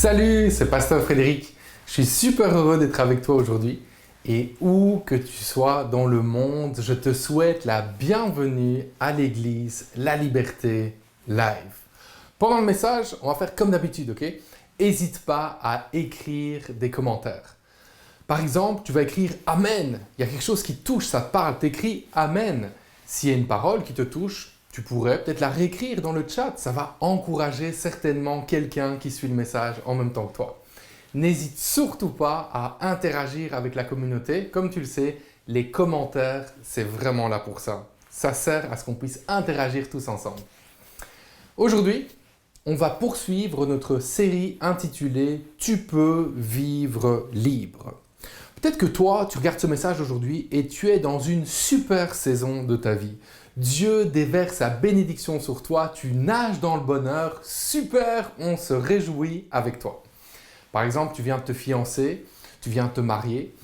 Salut, c'est Pasteur Frédéric. Je suis super heureux d'être avec toi aujourd'hui. Et où que tu sois dans le monde, je te souhaite la bienvenue à l'église La Liberté Live. Pendant le message, on va faire comme d'habitude, ok? N'hésite pas à écrire des commentaires. Par exemple, tu vas écrire Amen. Il y a quelque chose qui te touche, ça te parle, tu écris Amen. S'il y a une parole qui te touche, tu pourrais peut-être la réécrire dans le chat. Ça va encourager certainement quelqu'un qui suit le message en même temps que toi. N'hésite surtout pas à interagir avec la communauté. Comme tu le sais, les commentaires, c'est vraiment là pour ça. Ça sert à ce qu'on puisse interagir tous ensemble. Aujourd'hui, on va poursuivre notre série intitulée « Tu peux vivre libre ». Peut-être que toi, tu regardes ce message aujourd'hui et tu es dans une super saison de ta vie. Dieu déverse sa bénédiction sur toi, tu nages dans le bonheur, super, on se réjouit avec toi. Par exemple, tu viens de te fiancer, tu viens de te marier,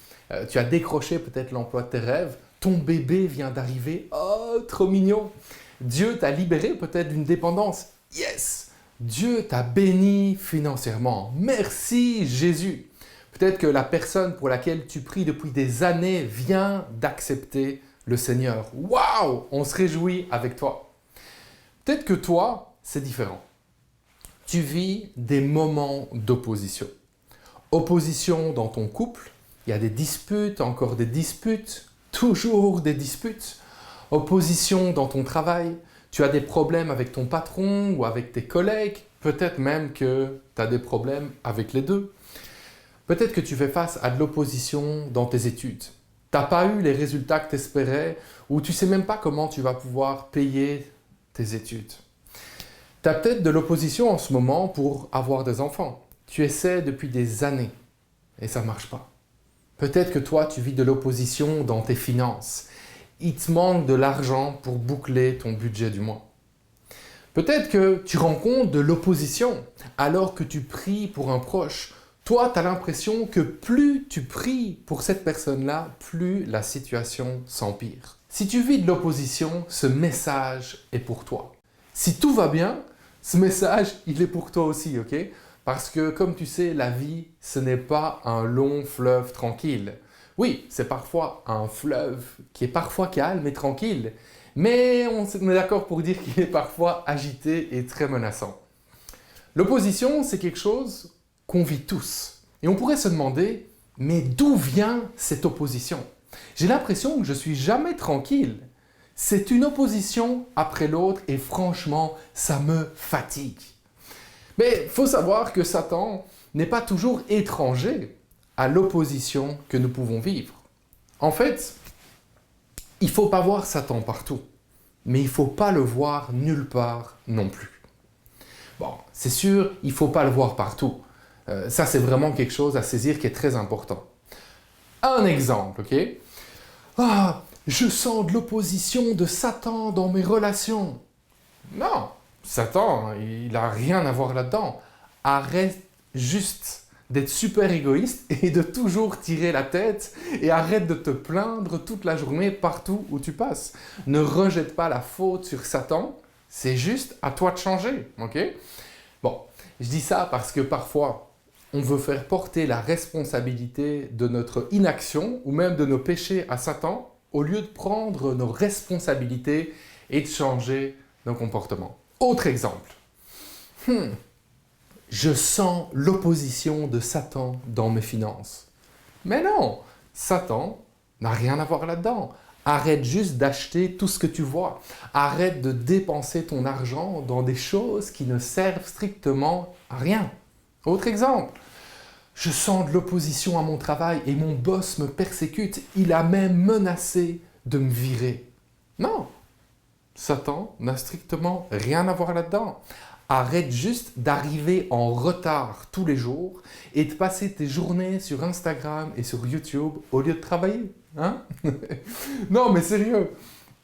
tu as décroché peut-être l'emploi de tes rêves, ton bébé vient d'arriver, oh, trop mignon. Dieu t'a libéré peut-être d'une dépendance, yes. Dieu t'a béni financièrement, merci Jésus. Peut-être que la personne pour laquelle tu pries depuis des années vient d'accepter le Seigneur. Waouh! On se réjouit avec toi. Peut-être que toi, c'est différent. Tu vis des moments d'opposition. Opposition dans ton couple, il y a des disputes, encore des disputes, toujours des disputes. Opposition dans ton travail, tu as des problèmes avec ton patron ou avec tes collègues, peut-être même que tu as des problèmes avec les deux. Peut-être que tu fais face à de l'opposition dans tes études. Tu n'as pas eu les résultats que tu espérais ou tu ne sais même pas comment tu vas pouvoir payer tes études. Tu as peut-être de l'opposition en ce moment pour avoir des enfants. Tu essaies depuis des années et ça ne marche pas. Peut-être que toi, tu vis de l'opposition dans tes finances. Il te manque de l'argent pour boucler ton budget du mois. Peut-être que tu rencontres de l'opposition alors que tu pries pour un proche. Toi, tu as l'impression que plus tu pries pour cette personne-là, plus la situation s'empire. Si tu vis de l'opposition, ce message est pour toi. Si tout va bien, ce message, il est pour toi aussi, ok? Parce que, comme tu sais, la vie, ce n'est pas un long fleuve tranquille. Oui, c'est parfois un fleuve qui est parfois calme et tranquille, mais on est d'accord pour dire qu'il est parfois agité et très menaçant. L'opposition, c'est quelque chose qu'on vit tous. Et on pourrait se demander, mais d'où vient cette opposition? J'ai l'impression que je ne suis jamais tranquille. C'est une opposition après l'autre et franchement, ça me fatigue. Mais il faut savoir que Satan n'est pas toujours étranger à l'opposition que nous pouvons vivre. En fait, il ne faut pas voir Satan partout, mais il ne faut pas le voir nulle part non plus. Bon, c'est sûr, il ne faut pas le voir partout. Ça, c'est vraiment quelque chose à saisir qui est très important. Un exemple, ok? Ah, je sens de l'opposition de Satan dans mes relations. Non, Satan, il n'a rien à voir là-dedans. Arrête juste d'être super égoïste et de toujours tirer la tête et arrête de te plaindre toute la journée partout où tu passes. Ne rejette pas la faute sur Satan, c'est juste à toi de changer, ok? Bon, je dis ça parce que parfois, on veut faire porter la responsabilité de notre inaction ou même de nos péchés à Satan au lieu de prendre nos responsabilités et de changer nos comportements. Autre exemple. Je sens l'opposition de Satan dans mes finances. Mais non, Satan n'a rien à voir là-dedans. Arrête juste d'acheter tout ce que tu vois. Arrête de dépenser ton argent dans des choses qui ne servent strictement à rien. Autre exemple. Je sens de l'opposition à mon travail et mon boss me persécute. Il a même menacé de me virer. Non, Satan n'a strictement rien à voir là-dedans. Arrête juste d'arriver en retard tous les jours et de passer tes journées sur Instagram et sur YouTube au lieu de travailler. Hein? Non, mais sérieux,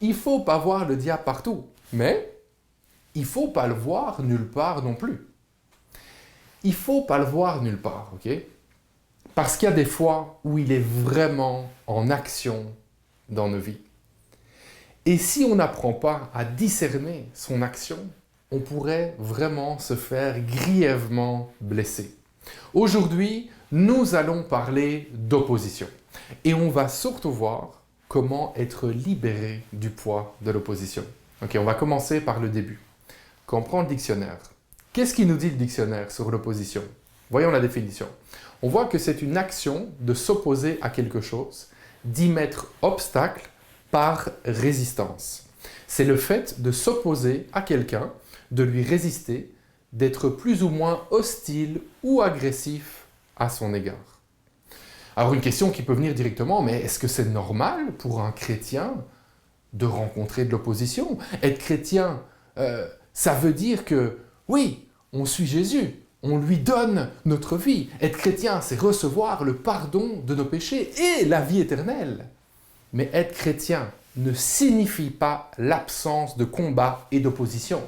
il ne faut pas voir le diable partout, mais il ne faut pas le voir nulle part non plus. Il ne faut pas le voir nulle part, ok? Parce qu'il y a des fois où il est vraiment en action dans nos vies. Et si on n'apprend pas à discerner son action, on pourrait vraiment se faire grièvement blesser. Aujourd'hui, nous allons parler d'opposition. Et on va surtout voir comment être libéré du poids de l'opposition. Ok, on va commencer par le début. Quand on prend le dictionnaire, qu'est-ce qui nous dit le dictionnaire sur l'opposition? Voyons la définition. On voit que c'est une action de s'opposer à quelque chose, d'y mettre obstacle par résistance. C'est le fait de s'opposer à quelqu'un, de lui résister, d'être plus ou moins hostile ou agressif à son égard. Alors une question qui peut venir directement, mais est-ce que c'est normal pour un chrétien de rencontrer de l'opposition? Être chrétien, ça veut dire que, oui, on suit Jésus, on lui donne notre vie. Être chrétien, c'est recevoir le pardon de nos péchés et la vie éternelle. Mais être chrétien ne signifie pas l'absence de combat et d'opposition.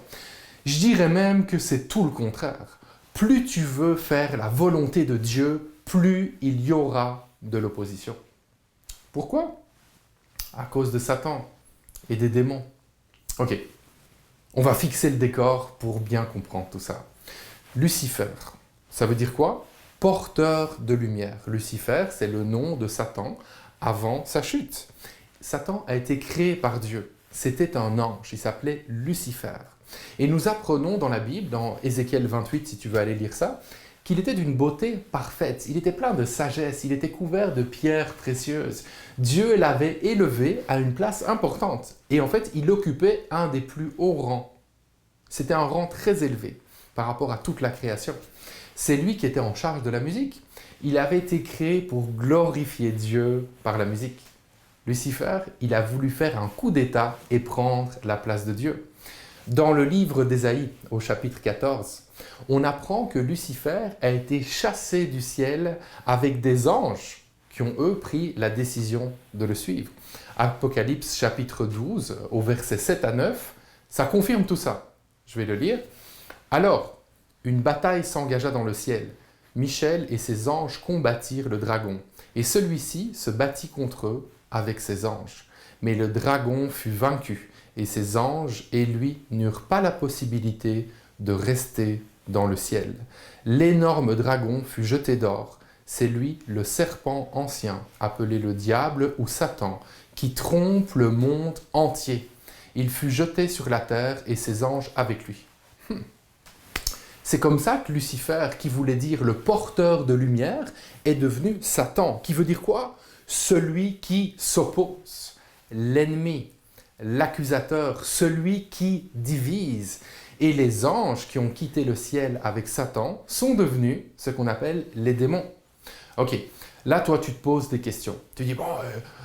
Je dirais même que c'est tout le contraire. Plus tu veux faire la volonté de Dieu, plus il y aura de l'opposition. Pourquoi? À cause de Satan et des démons. Ok, on va fixer le décor pour bien comprendre tout ça. Lucifer, ça veut dire quoi? Porteur de lumière. Lucifer, c'est le nom de Satan avant sa chute. Satan a été créé par Dieu. C'était un ange, il s'appelait Lucifer. Et nous apprenons dans la Bible, dans Ézéchiel 28, si tu veux aller lire ça, qu'il était d'une beauté parfaite, il était plein de sagesse, il était couvert de pierres précieuses. Dieu l'avait élevé à une place importante. Et en fait, il occupait un des plus hauts rangs. C'était un rang très élevé par rapport à toute la création. C'est lui qui était en charge de la musique. Il avait été créé pour glorifier Dieu par la musique. Lucifer, il a voulu faire un coup d'état et prendre la place de Dieu. Dans le livre d'Ésaïe, au chapitre 14, on apprend que Lucifer a été chassé du ciel avec des anges qui ont, eux, pris la décision de le suivre. Apocalypse chapitre 12, au verset 7 à 9, ça confirme tout ça. Je vais le lire. Alors, une bataille s'engagea dans le ciel. Michel et ses anges combattirent le dragon, et celui-ci se battit contre eux avec ses anges. Mais le dragon fut vaincu, et ses anges et lui n'eurent pas la possibilité de rester dans le ciel. L'énorme dragon fut jeté dehors. C'est lui, le serpent ancien, appelé le diable ou Satan, qui trompe le monde entier. Il fut jeté sur la terre et ses anges avec lui. C'est comme ça que Lucifer, qui voulait dire le porteur de lumière, est devenu Satan, qui veut dire quoi? Celui qui s'oppose, l'ennemi, l'accusateur, celui qui divise. Et les anges qui ont quitté le ciel avec Satan sont devenus ce qu'on appelle les démons. Ok, là toi tu te poses des questions. Tu dis, bon,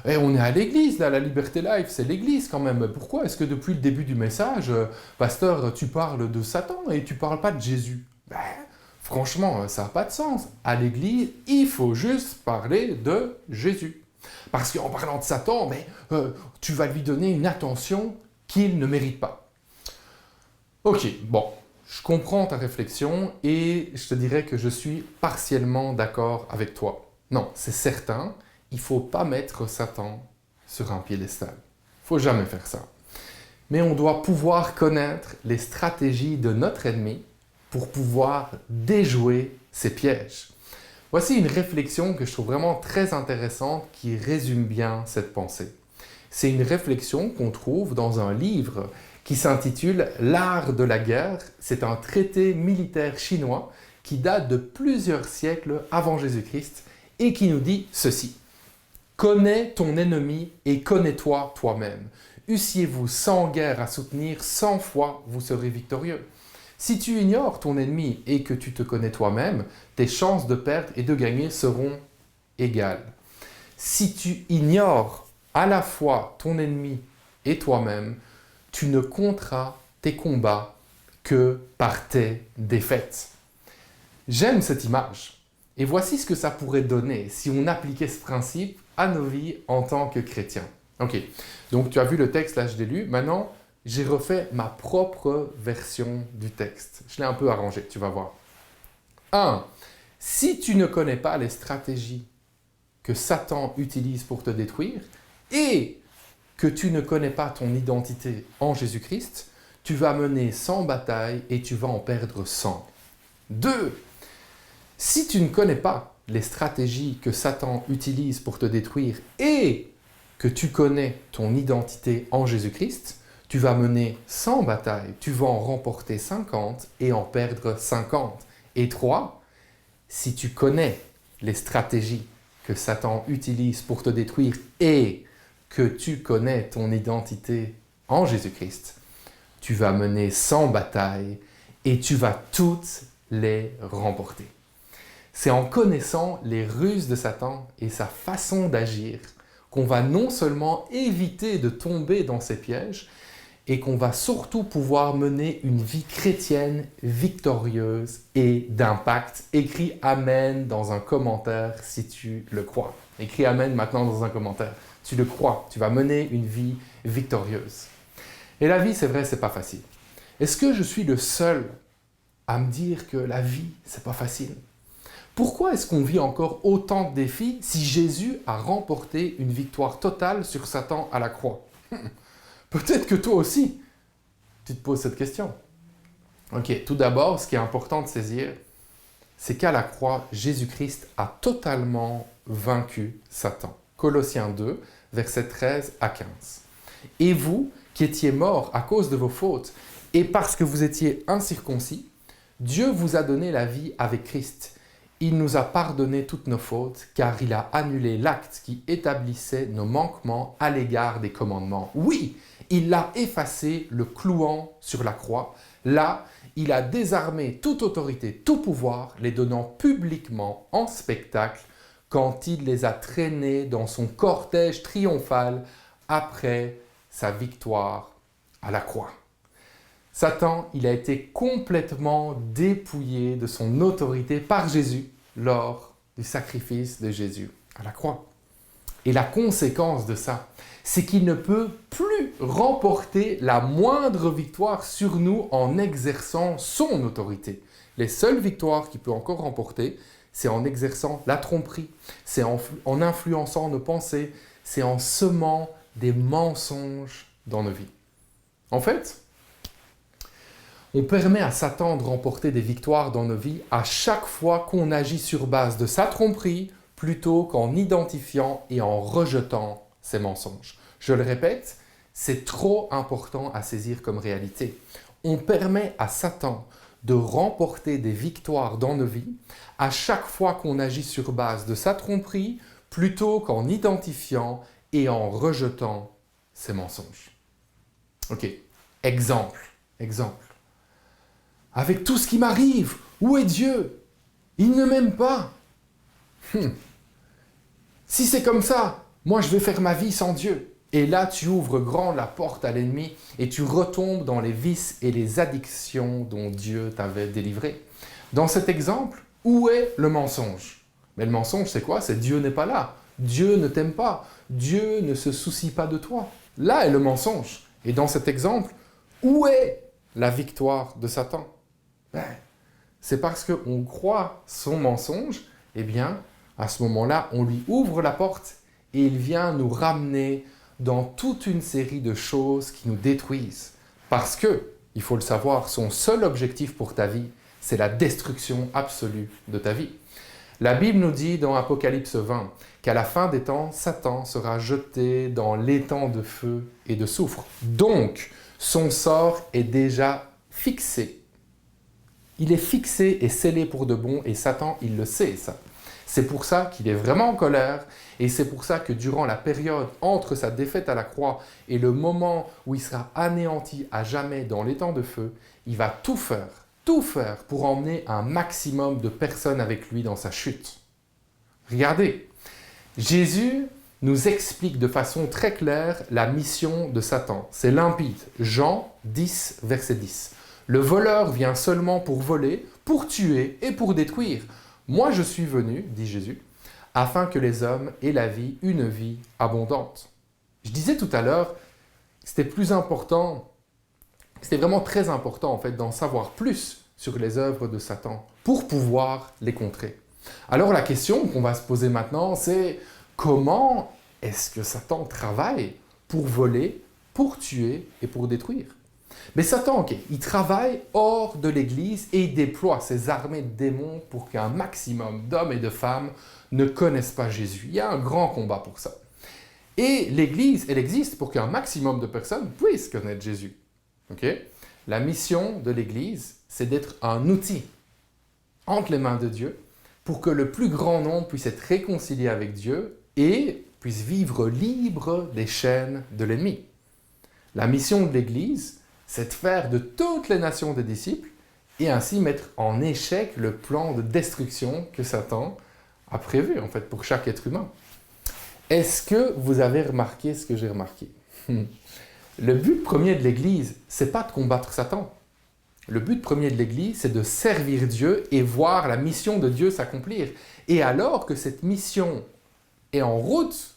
on est à l'église, là, la Liberté Life, c'est l'église quand même. Pourquoi est-ce que depuis le début du message, pasteur, tu parles de Satan et tu parles pas de Jésus? Franchement, ça n'a pas de sens. À l'église, il faut juste parler de Jésus. Parce qu'en parlant de Satan, tu vas lui donner une attention qu'il ne mérite pas. Ok, bon, je comprends ta réflexion et je te dirais que je suis partiellement d'accord avec toi. Non, c'est certain, il ne faut pas mettre Satan sur un piédestal. Il ne faut jamais faire ça. Mais on doit pouvoir connaître les stratégies de notre ennemi pour pouvoir déjouer ses pièges. Voici une réflexion que je trouve vraiment très intéressante qui résume bien cette pensée. C'est une réflexion qu'on trouve dans un livre qui s'intitule « L'art de la guerre ». C'est un traité militaire chinois qui date de plusieurs siècles avant Jésus-Christ et qui nous dit ceci. « Connais ton ennemi et connais-toi toi-même. Eussiez-vous 100 guerres à soutenir, 100 fois vous serez victorieux. Si tu ignores ton ennemi et que tu te connais toi-même, tes chances de perdre et de gagner seront égales. Si tu ignores à la fois ton ennemi et toi-même, tu ne compteras tes combats que par tes défaites. » J'aime cette image. Et voici ce que ça pourrait donner si on appliquait ce principe à nos vies en tant que chrétiens. Ok, donc tu as vu le texte, là je l'ai lu. Maintenant, j'ai refait ma propre version du texte. Je l'ai un peu arrangé, tu vas voir. 1. Si tu ne connais pas les stratégies que Satan utilise pour te détruire et que tu ne connais pas ton identité en Jésus-Christ, tu vas mener 100 batailles et tu vas en perdre 100. 2. Si tu ne connais pas les stratégies que Satan utilise pour te détruire et que tu connais ton identité en Jésus-Christ, tu vas mener 100 batailles, tu vas en remporter 50 et en perdre 50. Et 3, si tu connais les stratégies que Satan utilise pour te détruire et que tu connais ton identité en Jésus-Christ, tu vas mener 100 batailles et tu vas toutes les remporter. C'est en connaissant les ruses de Satan et sa façon d'agir qu'on va non seulement éviter de tomber dans ses pièges, et qu'on va surtout pouvoir mener une vie chrétienne victorieuse et d'impact. Écris Amen dans un commentaire si tu le crois. Écris Amen maintenant dans un commentaire. Tu le crois, tu vas mener une vie victorieuse. Et la vie, c'est vrai, c'est pas facile. Est-ce que je suis le seul à me dire que la vie, c'est pas facile? Pourquoi est-ce qu'on vit encore autant de défis si Jésus a remporté une victoire totale sur Satan à la croix? Peut-être que toi aussi, tu te poses cette question. Ok, tout d'abord, ce qui est important de saisir, c'est qu'à la croix, Jésus-Christ a totalement vaincu Satan. Colossiens 2, versets 13 à 15. Et vous, qui étiez morts à cause de vos fautes, et parce que vous étiez incirconcis, Dieu vous a donné la vie avec Christ. Il nous a pardonné toutes nos fautes, car il a annulé l'acte qui établissait nos manquements à l'égard des commandements. Oui, il l'a effacé, le clouant sur la croix. Là, il a désarmé toute autorité, tout pouvoir, les donnant publiquement en spectacle quand il les a traînés dans son cortège triomphal après sa victoire à la croix. Satan, il a été complètement dépouillé de son autorité par Jésus lors du sacrifice de Jésus à la croix. Et la conséquence de ça, c'est qu'il ne peut plus remporter la moindre victoire sur nous en exerçant son autorité. Les seules victoires qu'il peut encore remporter, c'est en exerçant la tromperie, c'est en influençant nos pensées, c'est en semant des mensonges dans nos vies. En fait, on permet à Satan de remporter des victoires dans nos vies à chaque fois qu'on agit sur base de sa tromperie plutôt qu'en identifiant et en rejetant ses mensonges. Je le répète, c'est trop important à saisir comme réalité. On permet à Satan de remporter des victoires dans nos vies à chaque fois qu'on agit sur base de sa tromperie plutôt qu'en identifiant et en rejetant ses mensonges. Ok, exemple. Avec tout ce qui m'arrive, où est Dieu? Il ne m'aime pas. Si c'est comme ça, moi je vais faire ma vie sans Dieu. Et là, tu ouvres grand la porte à l'ennemi et tu retombes dans les vices et les addictions dont Dieu t'avait délivré. Dans cet exemple, où est le mensonge? Mais le mensonge, c'est quoi? C'est Dieu n'est pas là. Dieu ne t'aime pas. Dieu ne se soucie pas de toi. Là est le mensonge. Et dans cet exemple, où est la victoire de Satan? C'est parce qu'on croit son mensonge, eh bien, à ce moment-là, on lui ouvre la porte et il vient nous ramener dans toute une série de choses qui nous détruisent. Parce que, il faut le savoir, son seul objectif pour ta vie, c'est la destruction absolue de ta vie. La Bible nous dit dans Apocalypse 20 qu'à la fin des temps, Satan sera jeté dans l'étang de feu et de soufre. Donc, son sort est déjà fixé. Il est fixé et scellé pour de bon et Satan, il le sait ça. C'est pour ça qu'il est vraiment en colère et c'est pour ça que durant la période entre sa défaite à la croix et le moment où il sera anéanti à jamais dans l'étang de feu, il va tout faire pour emmener un maximum de personnes avec lui dans sa chute. Regardez, Jésus nous explique de façon très claire la mission de Satan. C'est limpide. Jean 10, verset 10. Le voleur vient seulement pour voler, pour tuer et pour détruire. Moi je suis venu, dit Jésus, afin que les hommes aient la vie, une vie abondante. Je disais tout à l'heure, c'était vraiment très important en fait d'en savoir plus sur les œuvres de Satan pour pouvoir les contrer. Alors la question qu'on va se poser maintenant, c'est comment est-ce que Satan travaille pour voler, pour tuer et pour détruire? Mais Satan, ok, il travaille hors de l'Église et il déploie ses armées de démons pour qu'un maximum d'hommes et de femmes ne connaissent pas Jésus. Il y a un grand combat pour ça. Et l'Église, elle existe pour qu'un maximum de personnes puissent connaître Jésus. Ok? La mission de l'Église, c'est d'être un outil entre les mains de Dieu pour que le plus grand nombre puisse être réconcilié avec Dieu et puisse vivre libre des chaînes de l'ennemi. La mission de l'Église, c'est de faire de toutes les nations des disciples et ainsi mettre en échec le plan de destruction que Satan a prévu en fait pour chaque être humain. Est-ce que vous avez remarqué ce que j'ai remarqué? Le but premier de l'Église, c'est pas de combattre Satan. Le but premier de l'Église, c'est de servir Dieu et voir la mission de Dieu s'accomplir. Et alors que cette mission est en route,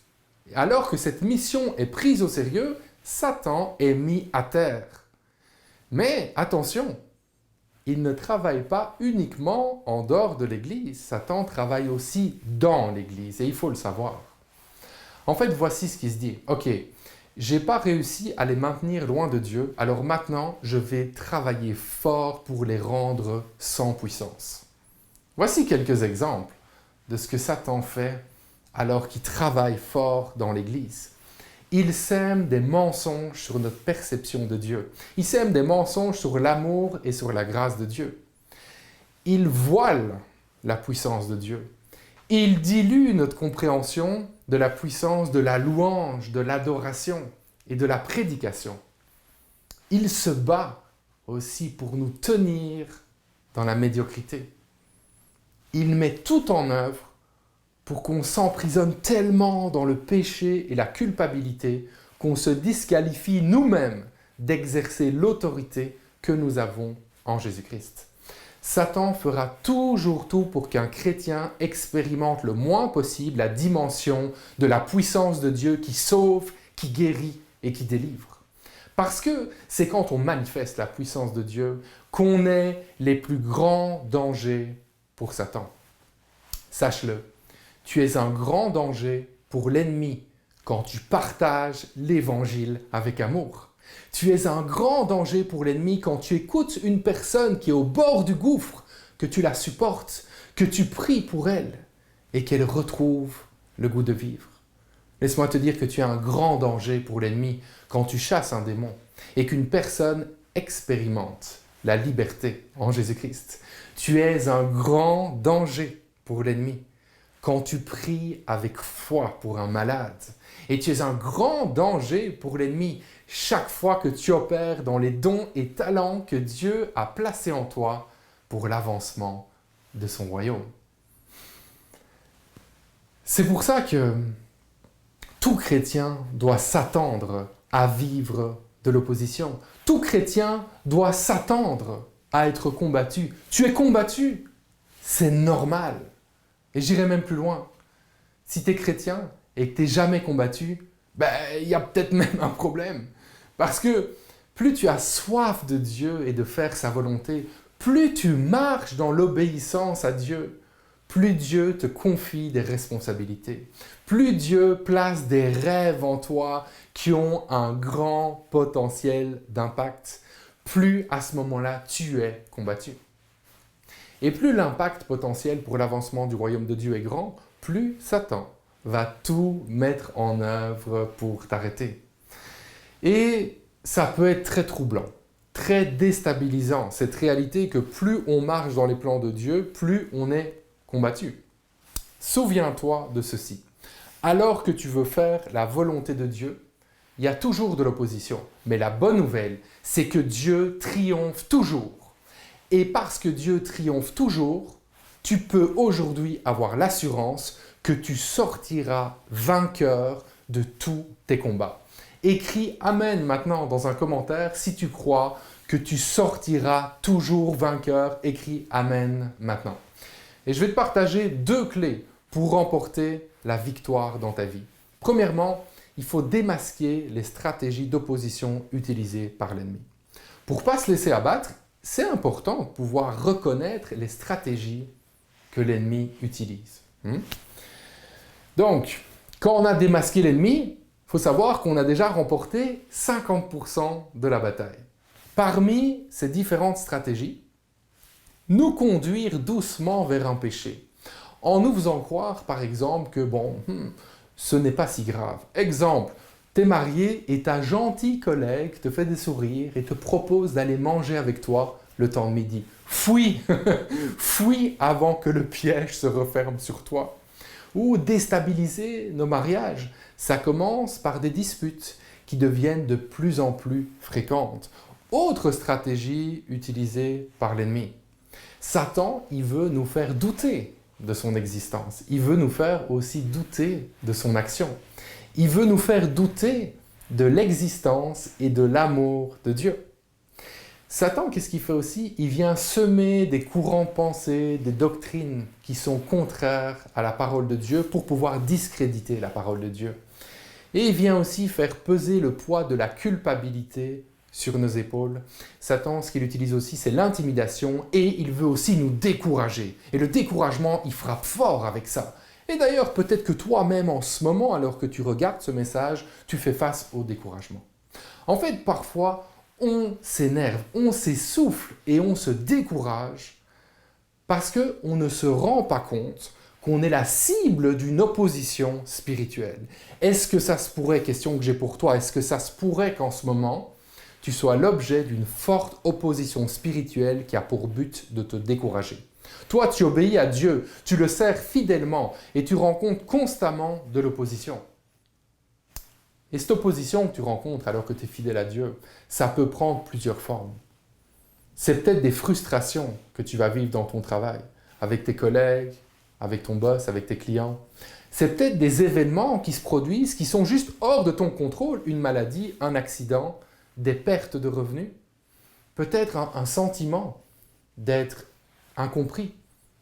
alors que cette mission est prise au sérieux, Satan est mis à terre. Mais attention, il ne travaille pas uniquement en dehors de l'Église. Satan travaille aussi dans l'Église et il faut le savoir. En fait, voici ce qui se dit. Ok, j'ai pas réussi à les maintenir loin de Dieu, alors maintenant je vais travailler fort pour les rendre sans puissance. Voici quelques exemples de ce que Satan fait alors qu'il travaille fort dans l'Église. Il sème des mensonges sur notre perception de Dieu. Il sème des mensonges sur l'amour et sur la grâce de Dieu. Il voile la puissance de Dieu. Il dilue notre compréhension de la puissance de la louange, de l'adoration et de la prédication. Il se bat aussi pour nous tenir dans la médiocrité. Il met tout en œuvre pour qu'on s'emprisonne tellement dans le péché et la culpabilité qu'on se disqualifie nous-mêmes d'exercer l'autorité que nous avons en Jésus-Christ. Satan fera toujours tout pour qu'un chrétien expérimente le moins possible la dimension de la puissance de Dieu qui sauve, qui guérit et qui délivre. Parce que c'est quand on manifeste la puissance de Dieu qu'on est les plus grands dangers pour Satan. Sache-le, tu es un grand danger pour l'ennemi quand tu partages l'évangile avec amour. Tu es un grand danger pour l'ennemi quand tu écoutes une personne qui est au bord du gouffre, que tu la supportes, que tu pries pour elle et qu'elle retrouve le goût de vivre. Laisse-moi te dire que tu es un grand danger pour l'ennemi quand tu chasses un démon et qu'une personne expérimente la liberté en Jésus-Christ. Tu es un grand danger pour l'ennemi quand tu pries avec foi pour un malade. Et tu es un grand danger pour l'ennemi chaque fois que tu opères dans les dons et talents que Dieu a placés en toi pour l'avancement de son royaume. C'est pour ça que tout chrétien doit s'attendre à vivre de l'opposition. Tout chrétien doit s'attendre à être combattu. Tu es combattu, c'est normal. Et j'irai même plus loin. Si tu es chrétien et que tu n'es jamais combattu, il y a peut-être même un problème. Parce que plus tu as soif de Dieu et de faire sa volonté, plus tu marches dans l'obéissance à Dieu, plus Dieu te confie des responsabilités. Plus Dieu place des rêves en toi qui ont un grand potentiel d'impact, plus à ce moment-là, tu es combattu. Et plus l'impact potentiel pour l'avancement du royaume de Dieu est grand, plus Satan va tout mettre en œuvre pour t'arrêter. Et ça peut être très troublant, très déstabilisant, cette réalité que plus on marche dans les plans de Dieu, plus on est combattu. Souviens-toi de ceci. Alors que tu veux faire la volonté de Dieu, il y a toujours de l'opposition. Mais la bonne nouvelle, c'est que Dieu triomphe toujours. Et parce que Dieu triomphe toujours, tu peux aujourd'hui avoir l'assurance que tu sortiras vainqueur de tous tes combats. Écris Amen maintenant dans un commentaire si tu crois que tu sortiras toujours vainqueur. Écris Amen maintenant. Et je vais te partager 2 clés pour remporter la victoire dans ta vie. Premièrement, il faut démasquer les stratégies d'opposition utilisées par l'ennemi. Pour ne pas se laisser abattre, c'est important de pouvoir reconnaître les stratégies que l'ennemi utilise. Donc, quand on a démasqué l'ennemi, il faut savoir qu'on a déjà remporté 50% de la bataille. parmi ces différentes stratégies, nous conduire doucement vers un péché, en nous faisant croire, par exemple, que ce n'est pas si grave. Exemple, t'es marié et ta gentille collègue te fait des sourires et te propose d'aller manger avec toi le temps de midi. Fuis, fuis avant que le piège se referme sur toi. Ou déstabiliser nos mariages. Ça commence par des disputes qui deviennent de plus en plus fréquentes. Autre stratégie utilisée par l'ennemi. Satan, il veut nous faire douter de son existence. Il veut nous faire aussi douter de son action. Il veut nous faire douter de l'existence et de l'amour de Dieu. Satan, qu'est-ce qu'il fait aussi? Il vient semer des courants de pensée, des doctrines qui sont contraires à la parole de Dieu pour pouvoir discréditer la parole de Dieu. Et il vient aussi faire peser le poids de la culpabilité sur nos épaules. Satan, ce qu'il utilise aussi, c'est l'intimidation et il veut aussi nous décourager. Et le découragement, il frappe fort avec ça. Et d'ailleurs, peut-être que toi-même, en ce moment, alors que tu regardes ce message, tu fais face au découragement. En fait, parfois, on s'énerve, on s'essouffle et on se décourage parce qu'on ne se rend pas compte qu'on est la cible d'une opposition spirituelle. Est-ce que ça se pourrait, question que j'ai pour toi, est-ce que ça se pourrait qu'en ce moment, tu sois l'objet d'une forte opposition spirituelle qui a pour but de te décourager? Toi, tu obéis à Dieu, tu le sers fidèlement et tu rencontres constamment de l'opposition. Et cette opposition que tu rencontres alors que tu es fidèle à Dieu, ça peut prendre plusieurs formes. C'est peut-être des frustrations que tu vas vivre dans ton travail, avec tes collègues, avec ton boss, avec tes clients. C'est peut-être des événements qui se produisent, qui sont juste hors de ton contrôle, une maladie, un accident, des pertes de revenus. Peut-être un sentiment d'être incompris.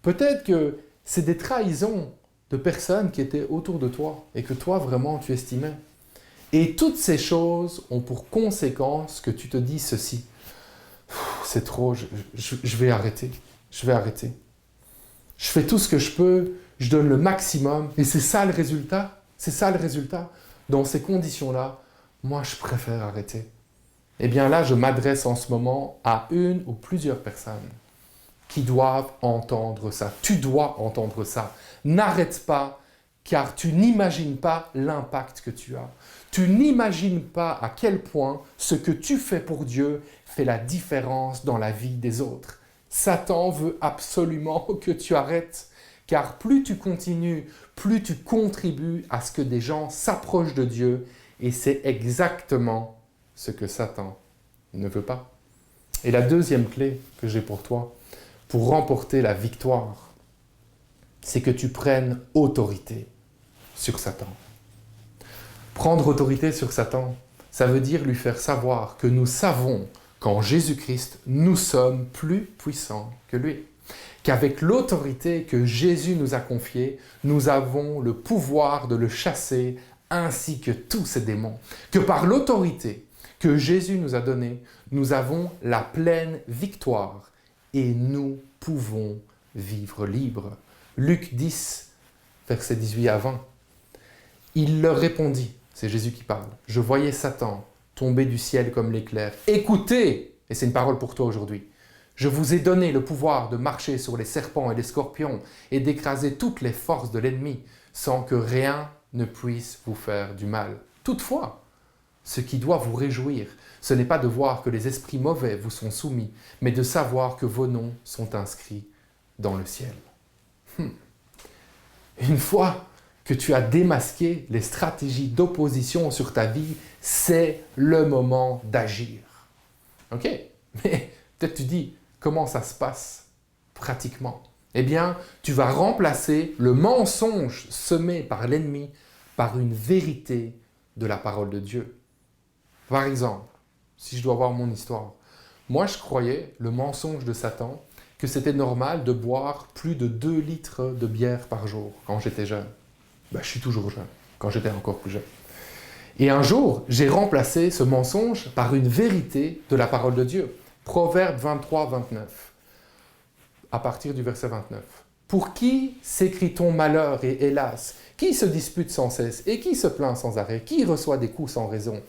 Peut-être que c'est des trahisons de personnes qui étaient autour de toi et que toi vraiment tu estimais. Et toutes ces choses ont pour conséquence que tu te dis ceci. C'est trop, je vais arrêter. Je vais arrêter. Je fais tout ce que je peux, je donne le maximum. Et c'est ça le résultat. C'est ça le résultat. Dans ces conditions-là, moi je préfère arrêter. Eh bien là, je m'adresse en ce moment à une ou plusieurs personnes qui doivent entendre ça. Tu dois entendre ça. N'arrête pas, car tu n'imagines pas l'impact que tu as. Tu n'imagines pas à quel point ce que tu fais pour Dieu fait la différence dans la vie des autres. Satan veut absolument que tu arrêtes, car plus tu continues, plus tu contribues à ce que des gens s'approchent de Dieu, et c'est exactement ce que Satan ne veut pas. Et la deuxième clé que j'ai pour toi, pour remporter la victoire, c'est que tu prennes autorité sur Satan. Prendre autorité sur Satan, ça veut dire lui faire savoir que nous savons qu'en Jésus-Christ, nous sommes plus puissants que lui. Qu'avec l'autorité que Jésus nous a confiée, nous avons le pouvoir de le chasser ainsi que tous ces démons. Que par l'autorité que Jésus nous a donnée, nous avons la pleine victoire et nous pouvons vivre libres. Luc 10, versets 18 à 20. Il leur répondit, c'est Jésus qui parle, « Je voyais Satan tomber du ciel comme l'éclair. Écoutez, et c'est une parole pour toi aujourd'hui, je vous ai donné le pouvoir de marcher sur les serpents et les scorpions et d'écraser toutes les forces de l'ennemi sans que rien ne puisse vous faire du mal. Toutefois, ce qui doit vous réjouir, ce n'est pas de voir que les esprits mauvais vous sont soumis, mais de savoir que vos noms sont inscrits dans le ciel. » Une fois que tu as démasqué les stratégies d'opposition sur ta vie, c'est le moment d'agir. Ok? Mais peut-être tu dis, comment ça se passe pratiquement? Eh bien, tu vas remplacer le mensonge semé par l'ennemi par une vérité de la parole de Dieu. Par exemple, si je dois voir mon histoire, moi je croyais, le mensonge de Satan, que c'était normal de boire plus de 2 litres de bière par jour quand j'étais jeune. Je suis toujours jeune, quand j'étais encore plus jeune. Et un jour, j'ai remplacé ce mensonge par une vérité de la parole de Dieu. Proverbe 23, 29, à partir du verset 29. « Pour qui s'écrit-on malheur et hélas? Qui se dispute sans cesse et qui se plaint sans arrêt? Qui reçoit des coups sans raison?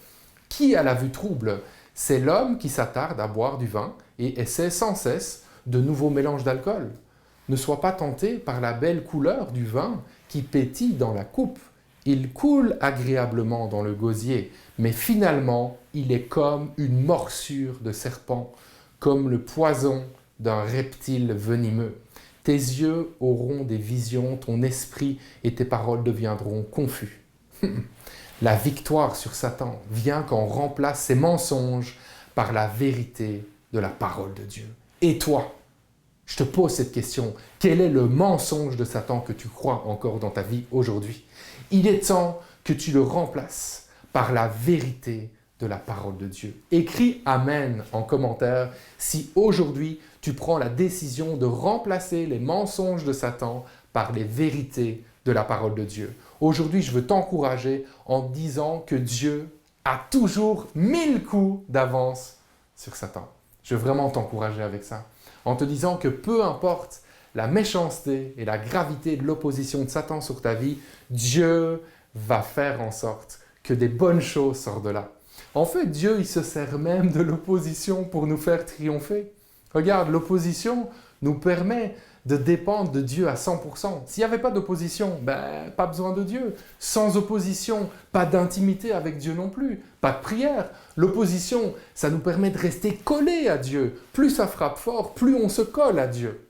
Qui a la vue trouble? C'est l'homme qui s'attarde à boire du vin et essaie sans cesse de nouveaux mélanges d'alcool. Ne sois pas tenté par la belle couleur du vin qui pétille dans la coupe. Il coule agréablement dans le gosier, mais finalement, il est comme une morsure de serpent, comme le poison d'un reptile venimeux. Tes yeux auront des visions, ton esprit et tes paroles deviendront confus. La victoire sur Satan vient quand on remplace ses mensonges par la vérité de la parole de Dieu. Et toi, je te pose cette question. Quel est le mensonge de Satan que tu crois encore dans ta vie aujourd'hui? Il est temps que tu le remplaces par la vérité de la parole de Dieu. Écris Amen en commentaire si aujourd'hui tu prends la décision de remplacer les mensonges de Satan par les vérités de la parole de Dieu. Aujourd'hui, je veux t'encourager en disant que Dieu a toujours 1000 coups d'avance sur Satan. Je veux vraiment t'encourager avec ça. En te disant que peu importe la méchanceté et la gravité de l'opposition de Satan sur ta vie, Dieu va faire en sorte que des bonnes choses sortent de là. En fait, Dieu, il se sert même de l'opposition pour nous faire triompher. Regarde, l'opposition nous permet de dépendre de Dieu à 100%. S'il n'y avait pas d'opposition, pas besoin de Dieu. Sans opposition, pas d'intimité avec Dieu non plus, pas de prière. L'opposition, ça nous permet de rester collés à Dieu. Plus ça frappe fort, plus on se colle à Dieu.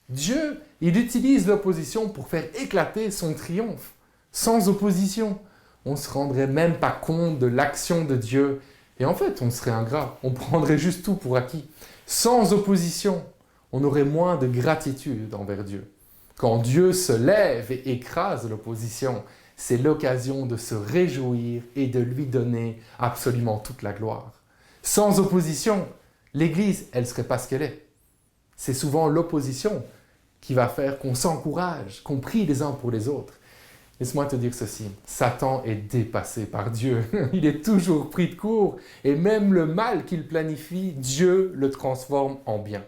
Dieu, il utilise l'opposition pour faire éclater son triomphe. Sans opposition, on ne se rendrait même pas compte de l'action de Dieu. Et en fait, on serait ingrat. On prendrait juste tout pour acquis. Sans opposition, on aurait moins de gratitude envers Dieu. Quand Dieu se lève et écrase l'opposition, c'est l'occasion de se réjouir et de lui donner absolument toute la gloire. Sans opposition, l'Église, elle ne serait pas ce qu'elle est. C'est souvent l'opposition qui va faire qu'on s'encourage, qu'on prie les uns pour les autres. Laisse-moi te dire ceci, Satan est dépassé par Dieu. Il est toujours pris de court et même le mal qu'il planifie, Dieu le transforme en bien.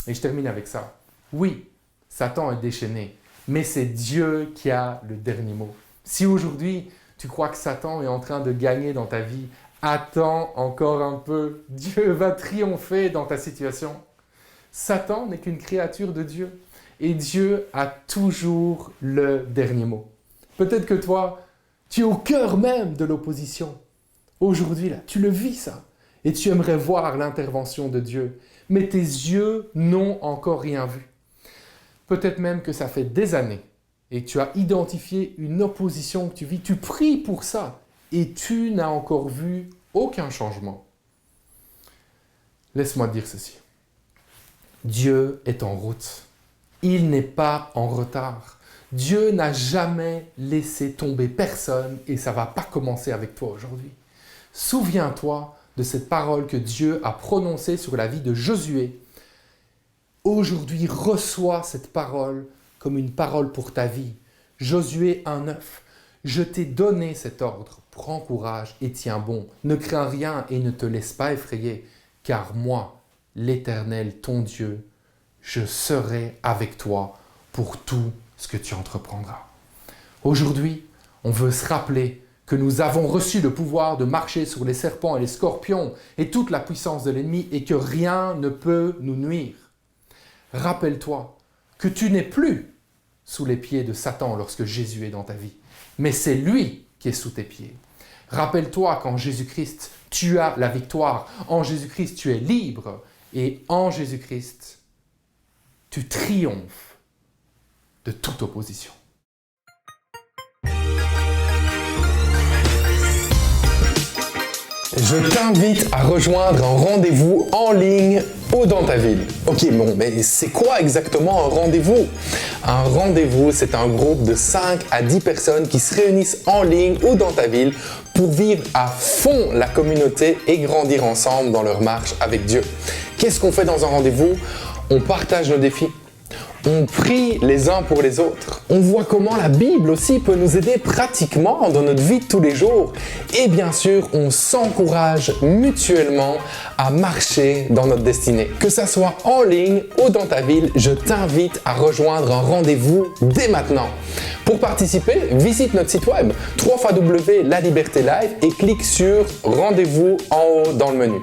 Et je termine avec ça. Oui, Satan est déchaîné, mais c'est Dieu qui a le dernier mot. Si aujourd'hui, tu crois que Satan est en train de gagner dans ta vie, attends encore un peu. Dieu va triompher dans ta situation. Satan n'est qu'une créature de Dieu et Dieu a toujours le dernier mot. Peut-être que toi, tu es au cœur même de l'opposition. Aujourd'hui, là, tu le vis ça et tu aimerais voir l'intervention de Dieu. Mais tes yeux n'ont encore rien vu. Peut-être même que ça fait des années et tu as identifié une opposition que tu vis. Tu pries pour ça et tu n'as encore vu aucun changement. Laisse-moi te dire ceci. Dieu est en route. Il n'est pas en retard. Dieu n'a jamais laissé tomber personne et ça ne va pas commencer avec toi aujourd'hui. Souviens-toi de cette parole que Dieu a prononcée sur la vie de Josué. Aujourd'hui, reçois cette parole comme une parole pour ta vie. Josué 1,9. Je t'ai donné cet ordre. Prends courage et tiens bon. Ne crains rien et ne te laisse pas effrayer, car moi, l'Éternel, ton Dieu, je serai avec toi pour tout ce que tu entreprendras. Aujourd'hui, on veut se rappeler que nous avons reçu le pouvoir de marcher sur les serpents et les scorpions et toute la puissance de l'ennemi et que rien ne peut nous nuire. Rappelle-toi que tu n'es plus sous les pieds de Satan lorsque Jésus est dans ta vie, mais c'est lui qui est sous tes pieds. Rappelle-toi qu'en Jésus-Christ, tu as la victoire. En Jésus-Christ, tu es libre et en Jésus-Christ, tu triomphes de toute opposition. Je t'invite à rejoindre un rendez-vous en ligne ou dans ta ville. Ok, bon, mais c'est quoi exactement un rendez-vous? Un rendez-vous, c'est un groupe de 5 à 10 personnes qui se réunissent en ligne ou dans ta ville pour vivre à fond la communauté et grandir ensemble dans leur marche avec Dieu. Qu'est-ce qu'on fait dans un rendez-vous? On partage nos défis. On prie les uns pour les autres. On voit comment la Bible aussi peut nous aider pratiquement dans notre vie de tous les jours. Et bien sûr, on s'encourage mutuellement à marcher dans notre destinée. Que ça soit en ligne ou dans ta ville, je t'invite à rejoindre un rendez-vous dès maintenant. Pour participer, visite notre site web www.laliberté live et clique sur Rendez-vous en haut dans le menu.